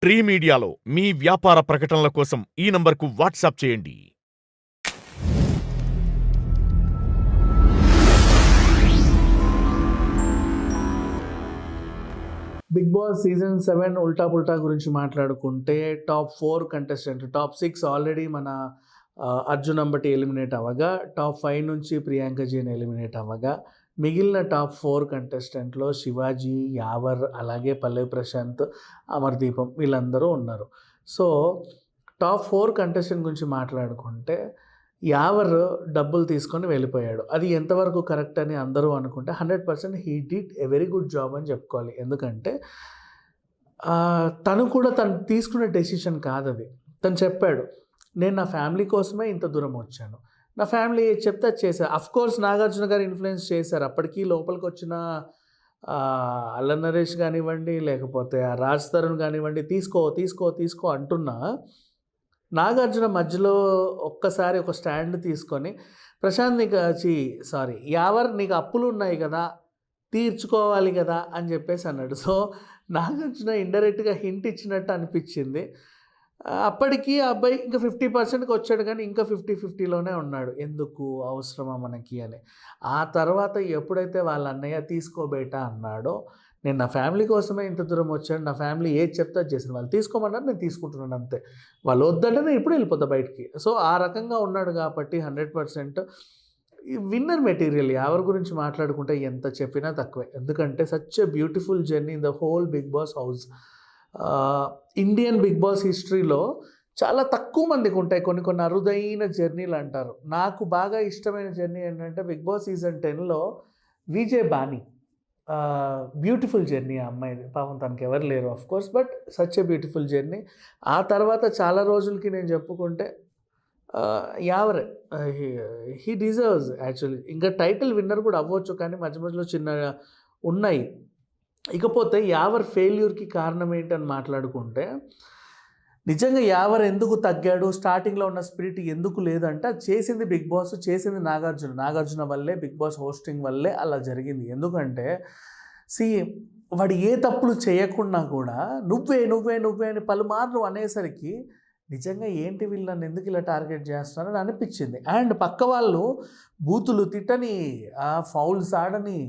Tree మీడియాలో మీ వ్యాపార ప్రకటనల కోసం ఈ నంబర్కు వాట్సాప్ చేయండి. బిగ్ బాస్ సీజన్ 7 ఉల్టా పుల్టా గురించి మాట్లాడుకుంటే టాప్ 4 కంటెస్టెంట్, టాప్ 6 ఆల్రెడీ మన అర్జున్ అంబటి ఎలిమినేట్ అవ్వగా, టాప్ 5 నుంచి ప్రియాంక జైన్ ఎలిమినేట్ అవ్వగా, మిగిలిన టాప్ 4 కంటెస్టెంట్లో శివాజీ, యావర్, అలాగే పల్లవి ప్రశాంత్, అమర్దీపం వీళ్ళందరూ ఉన్నారు. సో టాప్ 4 కంటెస్టెంట్ గురించి మాట్లాడుకుంటే యావర్ డబ్బులు తీసుకొని వెళ్ళిపోయాడు. అది ఎంతవరకు కరెక్ట్ అని అందరూ అనుకుంటే 100% he did a very good job అని చెప్పుకోవాలి. ఎందుకంటే తను కూడా తను తీసుకున్న డెసిషన్ కాదది. తను చెప్పాడు, నేను నా ఫ్యామిలీ కోసమే ఇంత దూరం వచ్చాను. నా ఫ్యామిలీ ఏది చెప్తే అది చేశారు. అఫ్కోర్స్ నాగార్జున గారు ఇన్ఫ్లుయెన్స్ చేశారు. అప్పటికీ లోపలికి వచ్చిన అల్లరి నరేష్ కానివ్వండి, లేకపోతే ఆ రాజ్ తరుణ్ కానివ్వండి, తీసుకో తీసుకో తీసుకో అంటున్నా నాగార్జున మధ్యలో ఒక్కసారి ఒక స్టాండ్ తీసుకొని, ప్రశాంత్ నీకు యావర్ నీకు అప్పులు ఉన్నాయి కదా, తీర్చుకోవాలి కదా అని చెప్పేసి అన్నాడు. సో నాగార్జున ఇండైరెక్ట్గా హింట్ ఇచ్చినట్టు అనిపించింది. అప్పటికి ఆ అబ్బాయి ఇంకా 50%కి వచ్చాడు, కానీ ఇంకా 50-50లోనే ఉన్నాడు. ఎందుకు అవసరమా మనకి అని. ఆ తర్వాత ఎప్పుడైతే వాళ్ళ అన్నయ్య తీసుకోబేటా అన్నాడో, నేను నా ఫ్యామిలీ కోసమే ఇంత దూరం వచ్చాను, నా ఫ్యామిలీ ఏది చెప్తే అది చేశాను, వాళ్ళు తీసుకోమన్నారు నేను తీసుకుంటున్నాను అంతే, వాళ్ళు వద్దంటే నేను ఇప్పుడు వెళ్ళిపోతా బయటికి. సో ఆ రకంగా ఉన్నాడు కాబట్టి 100% విన్నర్ మెటీరియల్. ఎవరి గురించి మాట్లాడుకుంటే ఎంత చెప్పినా తక్కువే. ఎందుకంటే such a beautiful journey in the whole Bigg Boss house. Indian Bigg Boss హిస్టరీలో చాలా తక్కువ మందికి ఉంటాయి కొన్ని కొన్ని అరుదైన జర్నీలు అంటారు. నాకు బాగా ఇష్టమైన జర్నీ ఏంటంటే బిగ్ బాస్ సీజన్ 10లో విజయ్ బానీ. బ్యూటిఫుల్ జర్నీ ఆ అమ్మాయిది. పాపం తనకి ఎవరు లేరు of course, but such a beautiful journey. ఆ తర్వాత చాలా రోజులకి నేను చెప్పుకుంటే యావరే. He deserves actually. ఇంకా టైటిల్ విన్నర్ కూడా అవ్వచ్చు, కానీ మధ్య మధ్యలో చిన్న ఉన్నాయి. ఇకపోతే యావర్ ఫెయిల్యూర్కి కారణం ఏంటని మాట్లాడుకుంటే, నిజంగా యావర్ ఎందుకు తగ్గాడు, స్టార్టింగ్లో ఉన్న స్పిరిట్ ఎందుకు లేదంటే, అది చేసింది బిగ్ బాస్, చేసింది నాగార్జున వల్లే, బిగ్ బాస్ హోస్టింగ్ వల్లే అలా జరిగింది. ఎందుకంటే వాడు ఏ తప్పులు చేయకుండా కూడా నువ్వే నువ్వే నువ్వే అని పలుమార్లు అనేసరికి నిజంగా ఏంటి వీళ్ళని ఎందుకు ఇలా టార్గెట్ చేస్తున్నారని అనిపించింది. అండ్ పక్క వాళ్ళు బూతులు తిట్టని, ఫౌల్స్ ఆడని,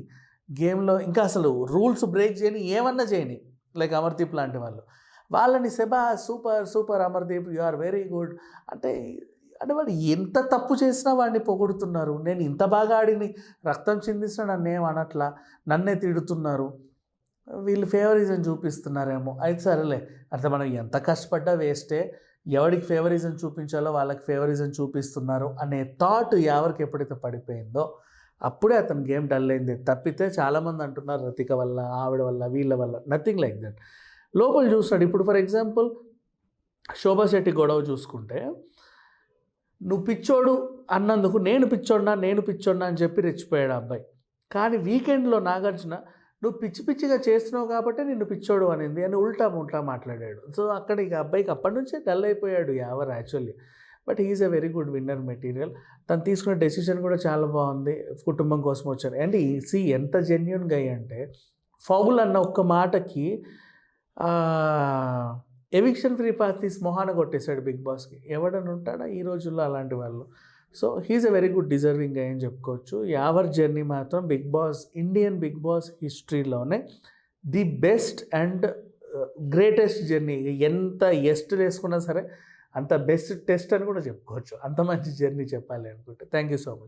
గేమ్లో ఇంకా అసలు రూల్స్ బ్రేక్ చేయని, ఏమన్నా చేయని, లైక్ అమర్దీప్ లాంటి వాళ్ళని super super Amardeep, you are very good అంటే వాడు ఎంత తప్పు చేసినా వాడిని పొగుడుతున్నారు. నేను ఇంత బాగా ఆడిని రక్తం చిందిస్తున్నా నన్ను ఏం అనట్లా, నన్నే తిడుతున్నారు, వీళ్ళు ఫేవరిజం చూపిస్తున్నారేమో. అయితే సరేలే, అంటే మనం ఎంత కష్టపడ్డా వేస్టే, ఎవరికి ఫేవరిజం చూపించాలో వాళ్ళకి ఫేవరిజం చూపిస్తున్నారు అనే థాట్ ఎవరికి ఎప్పుడైతే పడిపోయిందో అప్పుడే అతని గేమ్ డల్ అయింది. తప్పితే చాలామంది అంటున్నారు రతిక వల్ల, ఆవిడ వల్ల, వీళ్ళ వల్ల. Nothing like that. లోపల చూస్తాడు. ఇప్పుడు ఫర్ ఎగ్జాంపుల్ శోభా శెట్టి గొడవ చూసుకుంటే, నువ్వు పిచ్చోడు అన్నందుకు నేను పిచ్చోడినా అని చెప్పి రెచ్చిపోయాడు అబ్బాయి. కానీ వీకెండ్లో నాగార్జున నువ్వు పిచ్చి పిచ్చిగా చేస్తున్నావు కాబట్టి నిన్ను పిచ్చోడు అనింది అని ఉల్టా మాట్లాడాడు. సో అక్కడ ఇక అబ్బాయికి అప్పటి నుంచే డల్ అయిపోయాడు Yawar actually. But he's a very good winner material. తను తీసుకున్న డెసిషన్ కూడా చాలా బాగుంది. కుటుంబం కోసం వచ్చాడు. అండ్ ఎంత జెన్యున్గా అంటే, ఫౌల్ అన్న ఒక్క మాటకి ఎవిక్షన్ ఫ్రీ పార్టీస్ మొహాన కొట్టేశాడు బిగ్ బాస్కి. ఎవడని ఉంటాడా ఈ రోజుల్లో అలాంటి వాళ్ళు. So he's a very good deserving అని చెప్పుకోవచ్చు. యావర్ జర్నీ మాత్రం ఇండియన్ బిగ్ బాస్ హిస్టరీలోనే the best and greatest journey. ఎంత ఎస్ట్ వేసుకున్నా సరే అంత బెస్ట్ టెస్ట్ అని కూడా చెప్పుకోవచ్చు. అంత మంచి జర్నీ చెప్పాలి అనుకుంటే. Thank you so much.